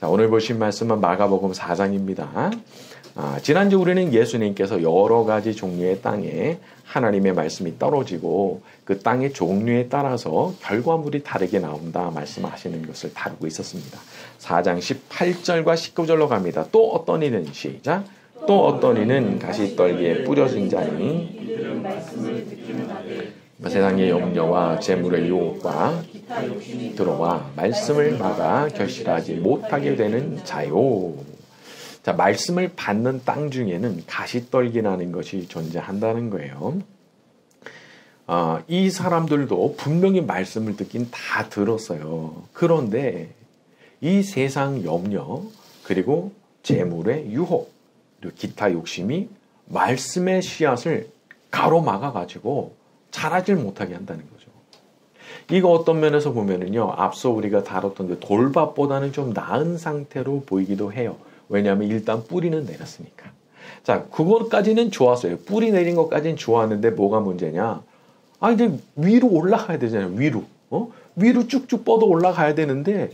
자, 오늘 보신 말씀은 마가복음 4장입니다. 지난주 우리는 예수님께서 여러 가지 종류의 땅에 하나님의 말씀이 떨어지고 그 땅의 종류에 따라서 결과물이 다르게 나온다 말씀하시는 것을 다루고 있었습니다. 4장 18절과 19절로 갑니다. 또 어떤 이는 시작. 또 어떤 이는 가시떨기에 뿌려진 자니 세상의 염려와 재물의 유혹과 들어와 말씀을 막아 결실하지 못하게 되는 자요. 자, 말씀을 받는 땅 중에는 가시떨기라는 것이 존재한다는 거예요. 이 사람들도 분명히 말씀을 듣긴 다 들었어요. 그런데 이 세상 염려 그리고 재물의 유혹 그리고 기타 욕심이 말씀의 씨앗을 가로막아가지고 자라질 못하게 한다는 거죠. 이거 어떤 면에서 보면은요, 앞서 우리가 다뤘던 그 돌밭보다는 좀 나은 상태로 보이기도 해요. 왜냐하면 일단 뿌리는 내렸으니까. 자, 그것까지는 좋았어요. 뿌리 내린 것까지는 좋았는데 뭐가 문제냐? 이제 위로 올라가야 되잖아요. 위로. 위로 쭉쭉 뻗어 올라가야 되는데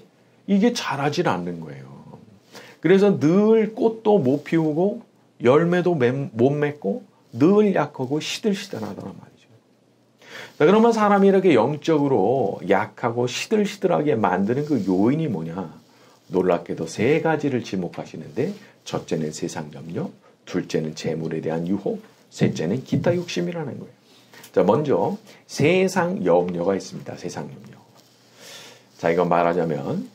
이게 자라질 않는 거예요. 그래서 늘 꽃도 못 피우고 열매도 못 맺고 늘 약하고 시들시들하더란 말이죠. 자, 그러면 사람이 이렇게 영적으로 약하고 시들시들하게 만드는 그 요인이 뭐냐? 놀랍게도 세 가지를 지목하시는데 첫째는 세상 염려, 둘째는 재물에 대한 유혹, 셋째는 기타 욕심이라는 거예요. 자, 먼저 세상 염려가 있습니다. 세상 염려. 자, 이거 말하자면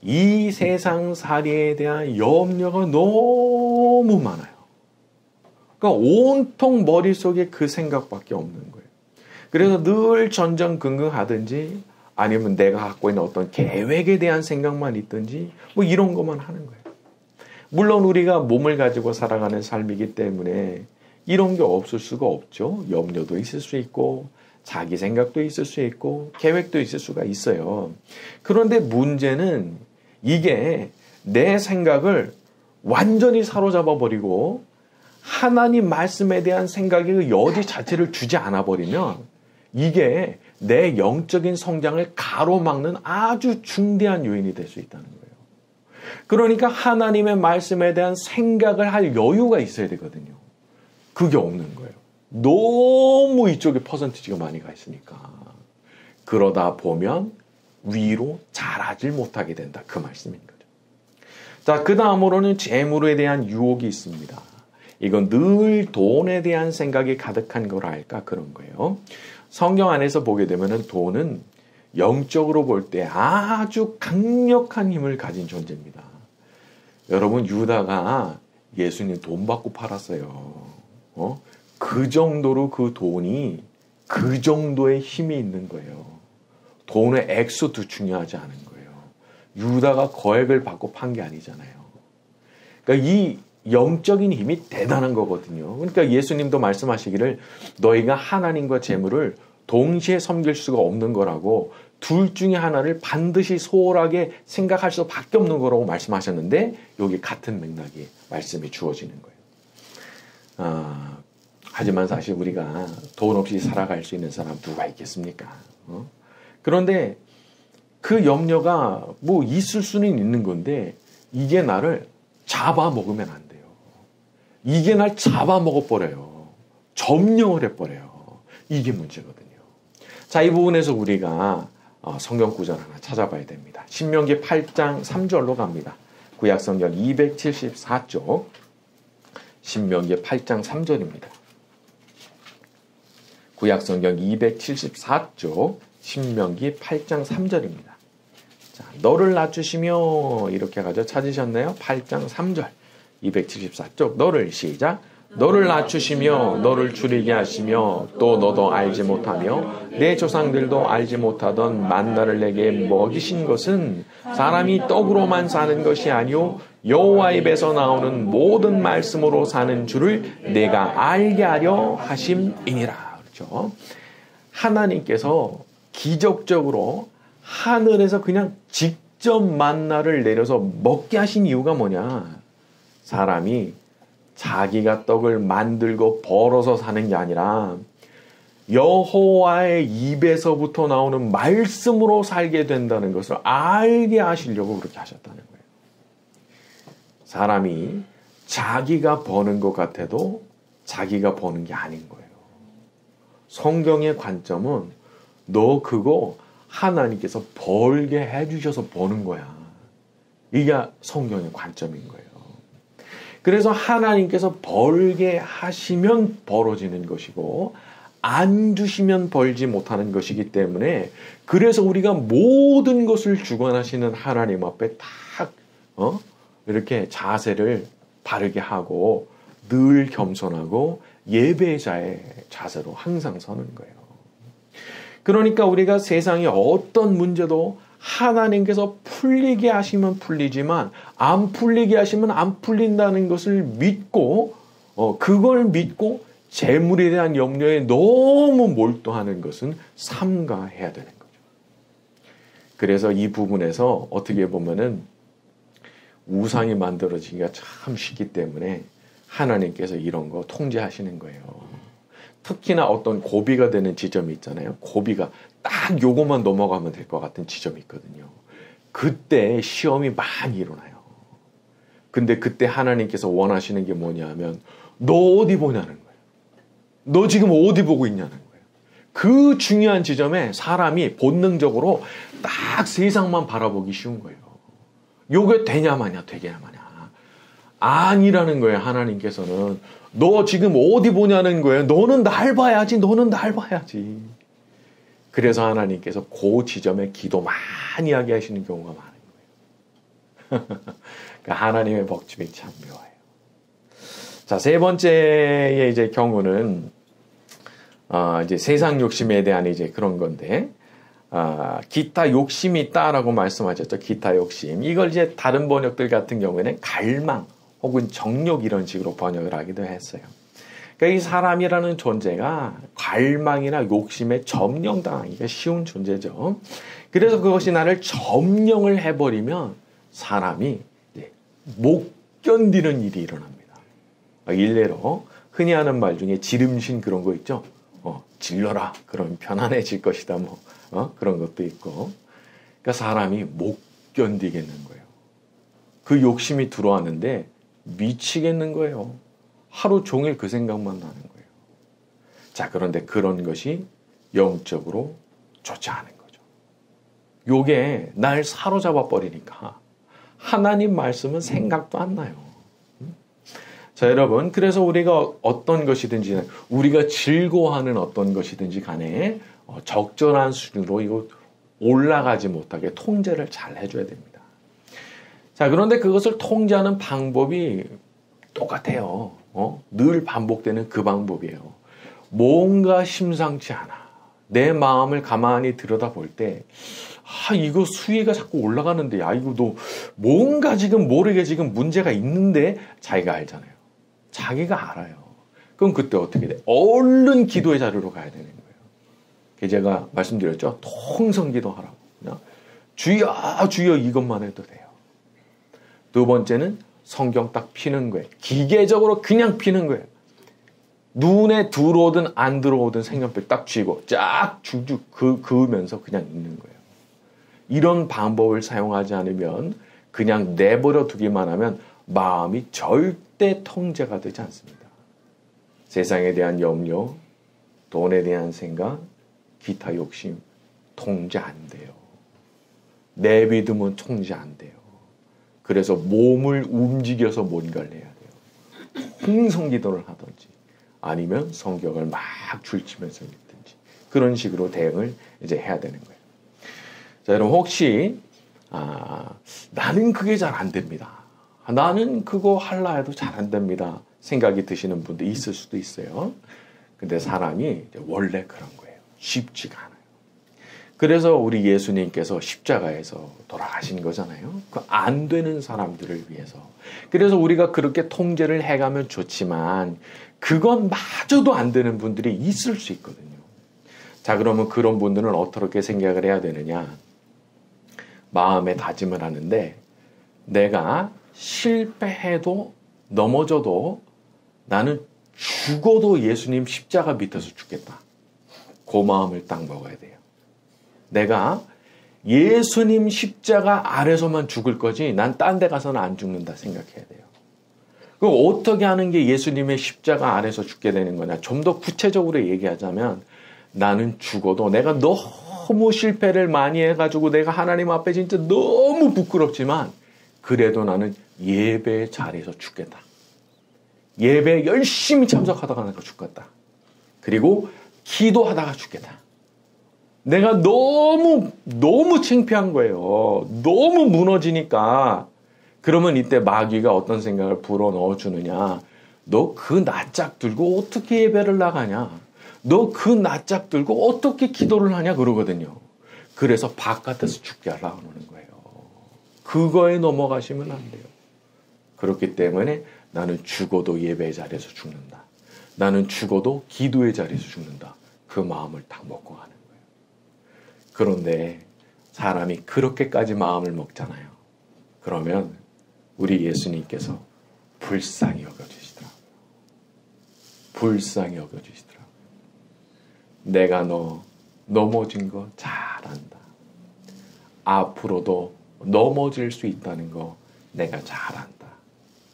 이 세상 살이에 대한 염려가 너무 많아요. 그러니까 온통 머릿속에 그 생각밖에 없는 거예요. 그래서 늘 전전긍긍하든지 아니면 내가 갖고 있는 어떤 계획에 대한 생각만 있든지 뭐 이런 것만 하는 거예요. 물론 우리가 몸을 가지고 살아가는 삶이기 때문에 이런 게 없을 수가 없죠. 염려도 있을 수 있고 자기 생각도 있을 수 있고 계획도 있을 수가 있어요. 그런데 문제는 이게 내 생각을 완전히 사로잡아 버리고 하나님 말씀에 대한 생각의 그 여지 자체를 주지 않아 버리면 이게 내 영적인 성장을 가로막는 아주 중대한 요인이 될 수 있다는 거예요. 그러니까 하나님의 말씀에 대한 생각을 할 여유가 있어야 되거든요. 그게 없는 거예요. 너무 이쪽에 퍼센티지가 많이 가 있으니까. 그러다 보면 위로 자라질 못하게 된다. 그 말씀인 거죠. 자, 그 다음으로는 재물에 대한 유혹이 있습니다. 이건 늘 돈에 대한 생각이 가득한 거라 할까 그런 거예요. 성경 안에서 보게 되면 돈은 영적으로 볼 때 아주 강력한 힘을 가진 존재입니다. 여러분, 유다가 예수님 돈 받고 팔았어요. 그 정도로 그 돈이 그 정도의 힘이 있는 거예요. 돈의 액수도 중요하지 않은 거예요. 유다가 거액을 받고 판 게 아니잖아요. 그러니까 이 영적인 힘이 대단한 거거든요. 그러니까 예수님도 말씀하시기를 너희가 하나님과 재물을 동시에 섬길 수가 없는 거라고 둘 중에 하나를 반드시 소홀하게 생각할 수밖에 없는 거라고 말씀하셨는데 여기 같은 맥락이 말씀이 주어지는 거예요. 하지만 사실 우리가 돈 없이 살아갈 수 있는 사람 누가 있겠습니까? 그런데 그 염려가 뭐 있을 수는 있는 건데 이게 나를 잡아먹으면 안 돼요. 이게 날 잡아먹어버려요. 점령을 해버려요. 이게 문제거든요. 자, 이 부분에서 우리가 성경 구절 하나 찾아봐야 됩니다. 신명기 8장 3절로 갑니다. 구약성경 274쪽 신명기 8장 3절입니다. 구약성경 274쪽 신명기 8장 3절입니다. 자, 너를 낮추시며 이렇게 가져 찾으셨나요? 8장 3절 274쪽 너를 시작. 너를 낮추시며 너를 줄이게 하시며 또 너도 알지 못하며 내 조상들도 알지 못하던 만나를 내게 먹이신 것은 사람이 떡으로만 사는 것이 아니오 여호와 입에서 나오는 모든 말씀으로 사는 줄을 내가 알게 하려 하심이니라. 그렇죠? 하나님께서 기적적으로 하늘에서 그냥 직접 만나를 내려서 먹게 하신 이유가 뭐냐? 사람이 자기가 떡을 만들고 벌어서 사는 게 아니라 여호와의 입에서부터 나오는 말씀으로 살게 된다는 것을 알게 하시려고 그렇게 하셨다는 거예요. 사람이 자기가 버는 것 같아도 자기가 버는 게 아닌 거예요. 성경의 관점은 너 그거 하나님께서 벌게 해주셔서 버는 거야. 이게 성경의 관점인 거예요. 그래서 하나님께서 벌게 하시면 벌어지는 것이고 안 주시면 벌지 못하는 것이기 때문에 그래서 우리가 모든 것을 주관하시는 하나님 앞에 딱 이렇게 자세를 바르게 하고 늘 겸손하고 예배자의 자세로 항상 서는 거예요. 그러니까 우리가 세상의 어떤 문제도 하나님께서 풀리게 하시면 풀리지만 안 풀리게 하시면 안 풀린다는 것을 믿고 그걸 믿고 재물에 대한 염려에 너무 몰두하는 것은 삼가해야 되는 거죠. 그래서 이 부분에서 어떻게 보면은 우상이 만들어지기가 참 쉽기 때문에 하나님께서 이런 거 통제하시는 거예요. 특히나 어떤 고비가 되는 지점이 있잖아요. 고비가 딱 요거만 넘어가면 될 것 같은 지점이 있거든요. 그때 시험이 많이 일어나요. 근데 그때 하나님께서 원하시는 게 뭐냐면 너 어디 보냐는 거예요. 너 지금 어디 보고 있냐는 거예요. 그 중요한 지점에 사람이 본능적으로 딱 세상만 바라보기 쉬운 거예요. 요게 되냐 마냐 되냐 마냐. 아니라는 거예요. 하나님께서는 너 지금 어디 보냐는 거예요. 너는 날 봐야지. 너는 날 봐야지. 그래서 하나님께서 그 지점에 기도 많이 하게 하시는 경우가 많은 거예요. 그러니까 하나님의 법칙이 참 묘해요. 자, 세 번째의 이제 경우는 이제 세상 욕심에 대한 이제 그런 건데 기타 욕심이 있다라고 말씀하셨죠. 기타 욕심. 이걸 이제 다른 번역들 같은 경우에는 갈망 혹은 정욕 이런 식으로 번역을 하기도 했어요. 그러니까 이 사람이라는 존재가 갈망이나 욕심에 점령당하기가 쉬운 존재죠. 그래서 그것이 나를 점령을 해버리면 사람이 못 견디는 일이 일어납니다. 일례로 흔히 하는 말 중에 지름신 그런 거 있죠. 질러라. 그러면 편안해질 것이다. 그런 것도 있고. 그러니까 사람이 못 견디겠는 거예요. 그 욕심이 들어왔는데 미치겠는 거예요. 하루 종일 그 생각만 나는 거예요. 자, 그런데 그런 것이 영적으로 좋지 않은 거죠. 요게 날 사로잡아 버리니까 하나님 말씀은 생각도 안 나요. 자, 여러분, 그래서 우리가 어떤 것이든지 우리가 즐거워하는 어떤 것이든지 간에 적절한 수준으로 이거 올라가지 못하게 통제를 잘 해줘야 됩니다. 자, 그런데 그것을 통제하는 방법이 똑같아요. 늘 반복되는 그 방법이에요. 뭔가 심상치 않아. 내 마음을 가만히 들여다볼 때 이거 수위가 자꾸 올라가는데 이거 너 뭔가 지금 모르게 지금 문제가 있는데 자기가 알잖아요. 자기가 알아요. 그럼 그때 어떻게 돼? 얼른 기도의 자리로 가야 되는 거예요. 제가 말씀드렸죠. 통성기도 하라고. 그냥 주여 주여 이것만 해도 돼요. 두 번째는 성경 딱 피는 거예요. 기계적으로 그냥 피는 거예요. 눈에 들어오든 안 들어오든 색연필 딱 쥐고 쫙 쭉쭉 그으면서 그냥 읽는 거예요. 이런 방법을 사용하지 않으면 그냥 내버려 두기만 하면 마음이 절대 통제가 되지 않습니다. 세상에 대한 염려, 돈에 대한 생각, 기타 욕심 통제 안 돼요. 내비두면 통제 안 돼요. 그래서 몸을 움직여서 뭔가를 해야 돼요. 홍성기도를 하든지 아니면 성경을 막 줄치면서 읽든지 그런 식으로 대응을 이제 해야 되는 거예요. 자, 여러분 혹시 나는 그게 잘 안 됩니다. 나는 그거 할라 해도 잘 안 됩니다. 생각이 드시는 분도 있을 수도 있어요. 근데 사람이 원래 그런 거예요. 쉽지가 않아요. 그래서 우리 예수님께서 십자가에서 돌아가신 거잖아요. 그 안 되는 사람들을 위해서. 그래서 우리가 그렇게 통제를 해가면 좋지만 그건 마저도 안 되는 분들이 있을 수 있거든요. 자, 그러면 그런 분들은 어떻게 생각을 해야 되느냐? 마음에 다짐을 하는데 내가 실패해도 넘어져도 나는 죽어도 예수님 십자가 밑에서 죽겠다. 그 마음을 딱 먹어야 돼요. 내가 예수님 십자가 아래서만 죽을 거지 난 딴 데 가서는 안 죽는다 생각해야 돼요. 그럼 어떻게 하는 게 예수님의 십자가 아래서 죽게 되는 거냐? 좀 더 구체적으로 얘기하자면 나는 죽어도 내가 너무 실패를 많이 해가지고 내가 하나님 앞에 진짜 너무 부끄럽지만 그래도 나는 예배의 자리에서 죽겠다. 예배에 열심히 참석하다가 내가 죽겠다. 그리고 기도하다가 죽겠다. 내가 너무 창피한 거예요. 너무 무너지니까. 그러면 이때 마귀가 어떤 생각을 불어넣어 주느냐. 너 그 낯짝 들고 어떻게 예배를 나가냐. 너 그 낯짝 들고 어떻게 기도를 하냐 그러거든요. 그래서 바깥에서 죽게 하려고 하는 거예요. 그거에 넘어가시면 안 돼요. 그렇기 때문에 나는 죽어도 예배의 자리에서 죽는다. 나는 죽어도 기도의 자리에서 죽는다. 그 마음을 딱 먹고 가는 거예요. 그런데 사람이 그렇게까지 마음을 먹잖아요. 그러면 우리 예수님께서 불쌍히 여겨주시더라고요. 불쌍히 여겨주시더라고요. 내가 너 넘어진 거 잘 안다. 앞으로도 넘어질 수 있다는 거 내가 잘 안다.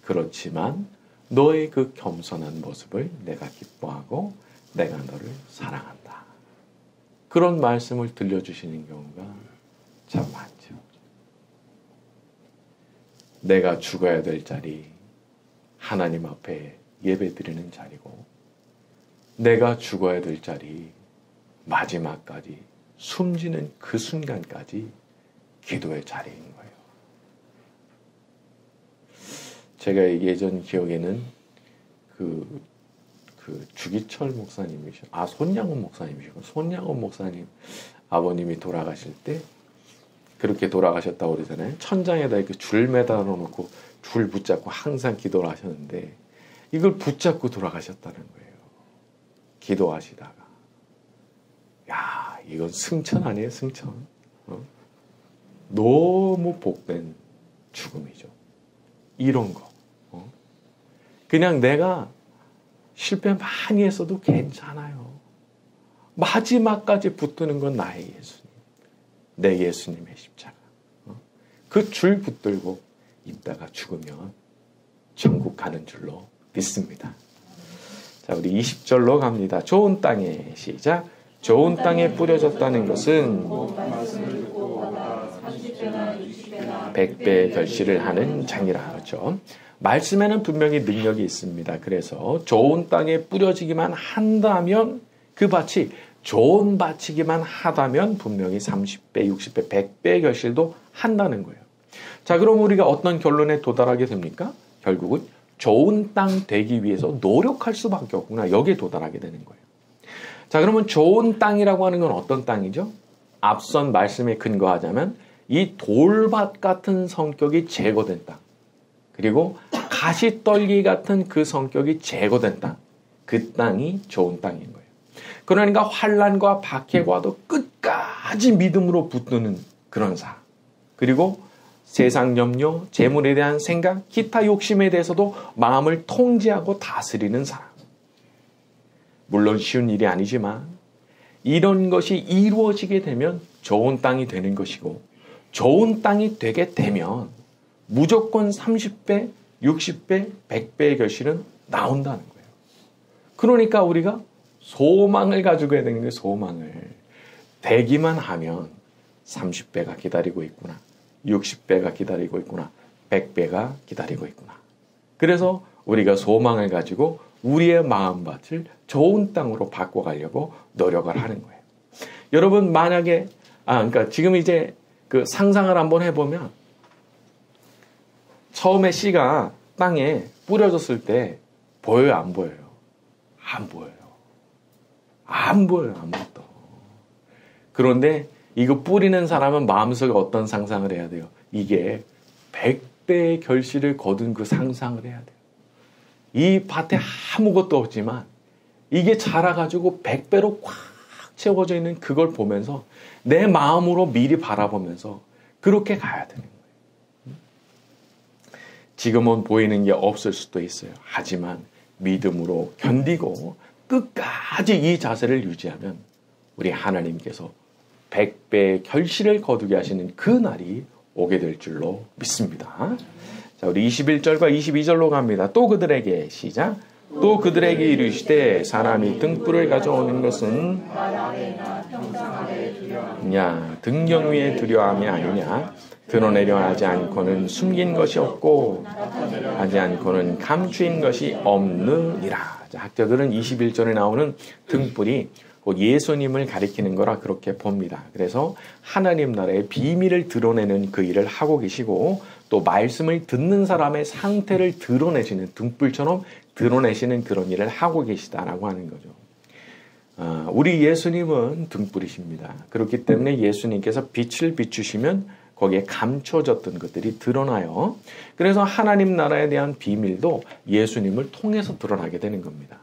그렇지만 너의 그 겸손한 모습을 내가 기뻐하고 내가 너를 사랑한다. 그런 말씀을 들려주시는 경우가 참 많죠. 내가 죽어야 될 자리, 하나님 앞에 예배드리는 자리고 내가 죽어야 될 자리, 마지막까지 숨지는 그 순간까지 기도의 자리인 거예요. 제가 예전 기억에는 그 주기철 목사님이시고, 손양원 목사님이시고, 손양원 목사님 아버님이 돌아가실 때 그렇게 돌아가셨다고 그러잖아요. 천장에다 이렇게 줄 매달아 놓고 줄 붙잡고 항상 기도를 하셨는데 이걸 붙잡고 돌아가셨다는 거예요. 기도하시다가. 야, 이건 승천 아니에요, 승천. 너무 복된 죽음이죠. 이런 거. 그냥 내가 실패 많이 했어도 괜찮아요. 마지막까지 붙드는 건 나의 예수님. 내 예수님의 십자가. 그 줄 붙들고 있다가 죽으면 천국 가는 줄로 믿습니다. 자, 우리 20절로 갑니다. 좋은 땅에 시작. 좋은 땅에 뿌려졌다는 것은 100배의 결실을 하는 장이라 그렇죠. 말씀에는 분명히 능력이 있습니다. 그래서 좋은 땅에 뿌려지기만 한다면 그 밭이 좋은 밭이기만 하다면 분명히 30배, 60배, 100배의 결실도 한다는 거예요. 자, 그럼 우리가 어떤 결론에 도달하게 됩니까? 결국은 좋은 땅 되기 위해서 노력할 수밖에 없구나. 여기에 도달하게 되는 거예요. 자, 그러면 좋은 땅이라고 하는 건 어떤 땅이죠? 앞선 말씀에 근거하자면 이 돌밭 같은 성격이 제거된 땅, 그리고 가시떨기 같은 그 성격이 제거된 땅, 그 땅이 좋은 땅인 거예요. 그러니까 환난과 박해과도 끝까지 믿음으로 붙드는 그런 삶, 그리고 세상 염려, 재물에 대한 생각, 기타 욕심에 대해서도 마음을 통제하고 다스리는 사람. 물론 쉬운 일이 아니지만 이런 것이 이루어지게 되면 좋은 땅이 되는 것이고, 좋은 땅이 되게 되면 무조건 30배, 60배, 100배의 결실은 나온다는 거예요. 그러니까 우리가 소망을 가지고 해야 되는 거예요. 소망을. 되기만 하면 30배가 기다리고 있구나. 60배가 기다리고 있구나. 100배가 기다리고 있구나. 그래서 우리가 소망을 가지고 우리의 마음밭을 좋은 땅으로 바꿔가려고 노력을 하는 거예요. 여러분, 만약에, 그러니까 지금 이제 그 상상을 한번 해보면, 처음에 씨가 땅에 뿌려졌을 때 보여요, 안 보여요? 안 보여요. 안 보여요, 아무것도. 그런데 이거 뿌리는 사람은 마음속에 어떤 상상을 해야 돼요? 이게 100배의 결실을 거둔 그 상상을 해야 돼요. 이 밭에 아무것도 없지만 이게 자라가지고 100배로 꽉 채워져 있는 그걸 보면서 내 마음으로 미리 바라보면서 그렇게 가야 되는 거예요. 지금은 보이는 게 없을 수도 있어요. 하지만 믿음으로 견디고 끝까지 이 자세를 유지하면 우리 하나님께서 100배의 결실을 거두게 하시는 그 날이 오게 될 줄로 믿습니다. 자, 우리 21절과 22절로 갑니다. 또 그들에게 시작. 또 그들에게 이르시되 사람이 등불을 가져오는 것은 등경 위에 두려움이 아니냐. 드러내려 하지 않고는 숨긴 것이 없고 하지 않고는 감추인 것이 없느니라. 자, 학자들은 21절에 나오는 등불이 곧 예수님을 가리키는 거라 그렇게 봅니다. 그래서 하나님 나라의 비밀을 드러내는 그 일을 하고 계시고 또 말씀을 듣는 사람의 상태를 드러내시는 등불처럼 드러내시는 그런 일을 하고 계시다라고 하는 거죠. 우리 예수님은 등불이십니다. 그렇기 때문에 예수님께서 빛을 비추시면 거기에 감춰졌던 것들이 드러나요. 그래서 하나님 나라에 대한 비밀도 예수님을 통해서 드러나게 되는 겁니다.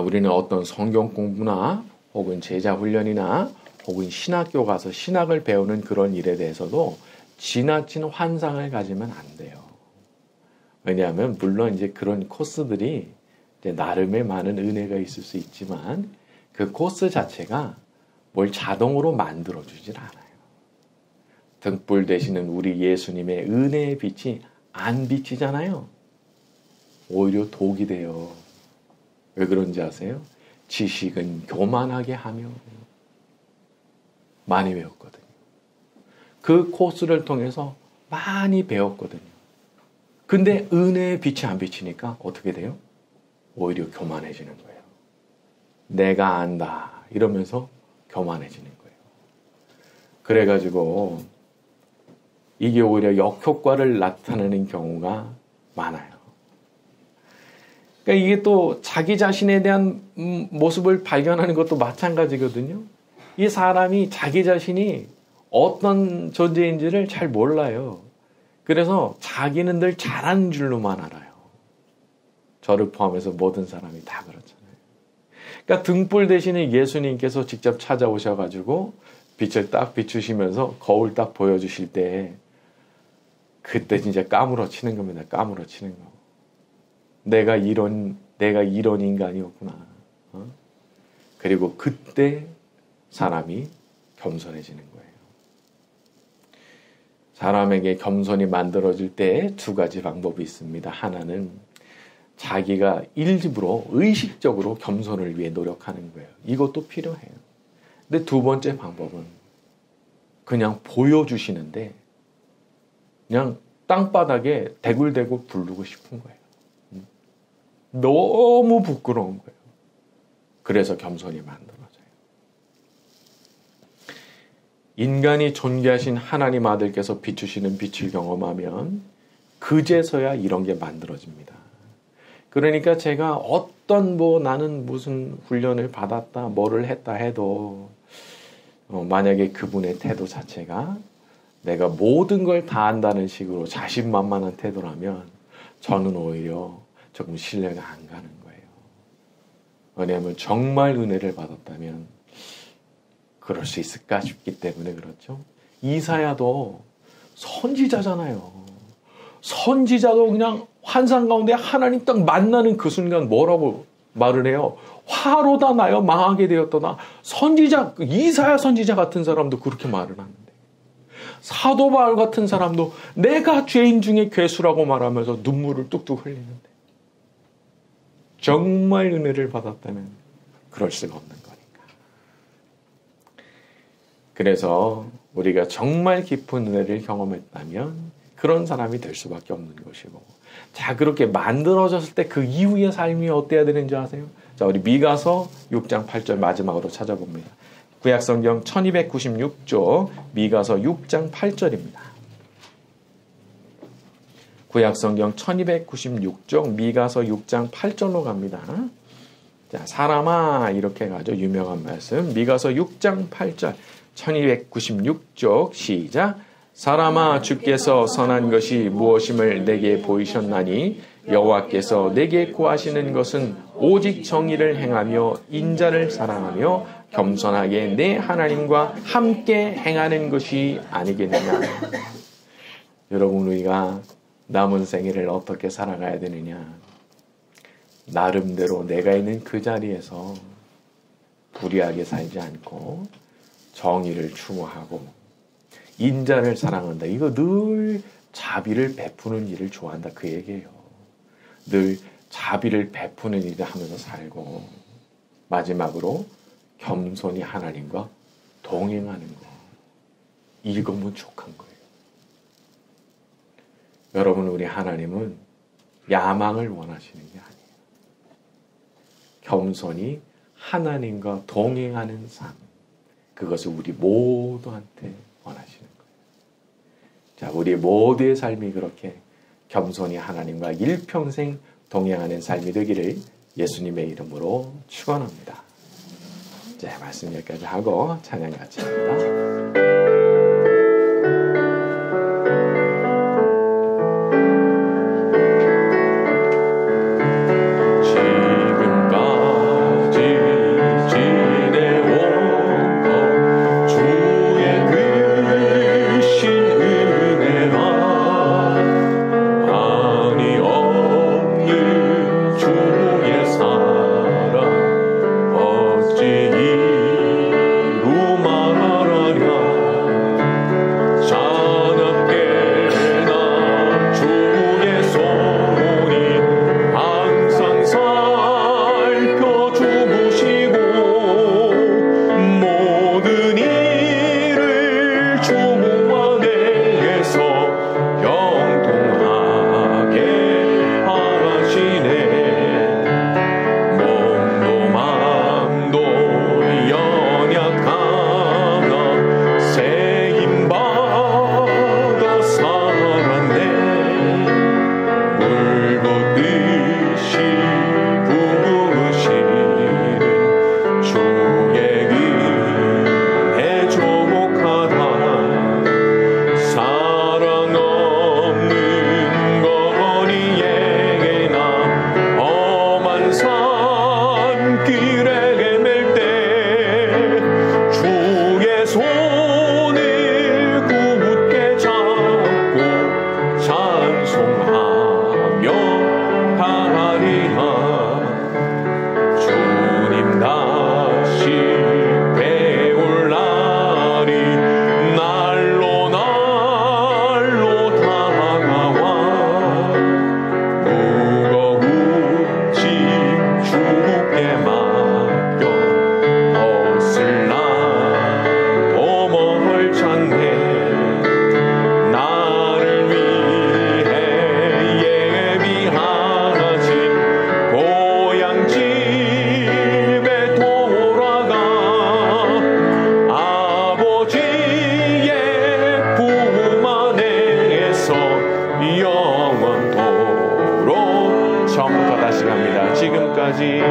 우리는 어떤 성경 공부나 혹은 제자 훈련이나 혹은 신학교 가서 신학을 배우는 그런 일에 대해서도 지나친 환상을 가지면 안 돼요. 왜냐하면 물론 이제 그런 코스들이 이제 나름의 많은 은혜가 있을 수 있지만 그 코스 자체가 뭘 자동으로 만들어주질 않아요. 등불 되시는 우리 예수님의 은혜의 빛이 안 비치잖아요. 오히려 독이 돼요. 왜 그런지 아세요? 지식은 교만하게 하며. 많이 배웠거든요. 그 코스를 통해서 많이 배웠거든요. 근데 은혜의 빛이 안 비치니까 어떻게 돼요? 오히려 교만해지는 거예요. 내가 안다 이러면서 교만해지는 거예요. 그래가지고 이게 오히려 역효과를 나타내는 경우가 많아요. 그러니까 이게 또 자기 자신에 대한 모습을 발견하는 것도 마찬가지거든요. 이 사람이 자기 자신이 어떤 존재인지를 잘 몰라요. 그래서 자기는 늘 잘하는 줄로만 알아요. 저를 포함해서 모든 사람이 다 그렇잖아요. 그러니까 등불 대신에 예수님께서 직접 찾아오셔가지고 빛을 딱 비추시면서 거울 딱 보여주실 때 그때 진짜 까무러치는 겁니다. 까무러치는 거. 내가 이런 인간이었구나. 그리고 그때 사람이 겸손해지는 거예요. 사람에게 겸손이 만들어질 때 두 가지 방법이 있습니다. 하나는 자기가 일부러 의식적으로 겸손을 위해 노력하는 거예요. 이것도 필요해요. 근데 두 번째 방법은 그냥 보여주시는데 그냥 땅바닥에 대굴대굴 부르고 싶은 거예요. 너무 부끄러운 거예요. 그래서 겸손이 만들어져요. 인간이 존귀하신 하나님 아들께서 비추시는 빛을 경험하면 그제서야 이런 게 만들어집니다. 그러니까 제가 어떤 나는 무슨 훈련을 받았다, 뭐를 했다 해도 만약에 그분의 태도 자체가 내가 모든 걸 다 안다는 식으로 자신만만한 태도라면 저는 오히려 조금 신뢰가 안 가는 거예요. 왜냐하면 정말 은혜를 받았다면 그럴 수 있을까 싶기 때문에 그렇죠. 이사야도 선지자잖아요. 선지자도 그냥 환상 가운데 하나님 딱 만나는 그 순간 뭐라고 말을 해요? 화로다 나여 망하게 되었더나. 선지자, 이사야 선지자 같은 사람도 그렇게 말을 하는데 사도 바울 같은 사람도 내가 죄인 중에 괴수라고 말하면서 눈물을 뚝뚝 흘리는데 정말 은혜를 받았다면 그럴 수가 없는 거니까. 그래서 우리가 정말 깊은 은혜를 경험했다면 그런 사람이 될 수밖에 없는 것이고, 자, 그렇게 만들어졌을 때 그 이후의 삶이 어때야 되는지 아세요? 자, 우리 미가서 6장 8절 마지막으로 찾아봅니다. 구약성경 1296쪽 미가서 6장 8절입니다. 구약성경 1296쪽 미가서 6장 8절로 갑니다. 자, 사람아 이렇게 가죠. 유명한 말씀. 미가서 6장 8절 1296쪽 시작. 사람아 주께서 선한 것이 무엇임을 내게 보이셨나니 여호와께서 내게 구하시는 것은 오직 정의를 행하며 인자를 사랑하며 겸손하게 내 하나님과 함께 행하는 것이 아니겠느냐. 여러분, 우리가 남은 생애를 어떻게 살아가야 되느냐. 나름대로 내가 있는 그 자리에서 불의하게 살지 않고 정의를 추구하고 인자를 사랑한다. 이거 늘 자비를 베푸는 일을 좋아한다 그 얘기예요. 늘 자비를 베푸는 일을 하면서 살고 마지막으로 겸손히 하나님과 동행하는 거. 이거면 족한 거예요. 여러분, 우리 하나님은 야망을 원하시는 게 아니에요. 겸손히 하나님과 동행하는 삶. 그것을 우리 모두한테 원하시는 거예요. 자, 우리 모두의 삶이 그렇게 겸손히 하나님과 일평생 동행하는 삶이 되기를 예수님의 이름으로 축원합니다. 자, 말씀 여기까지 하고 찬양 같이 합니다. 지금까지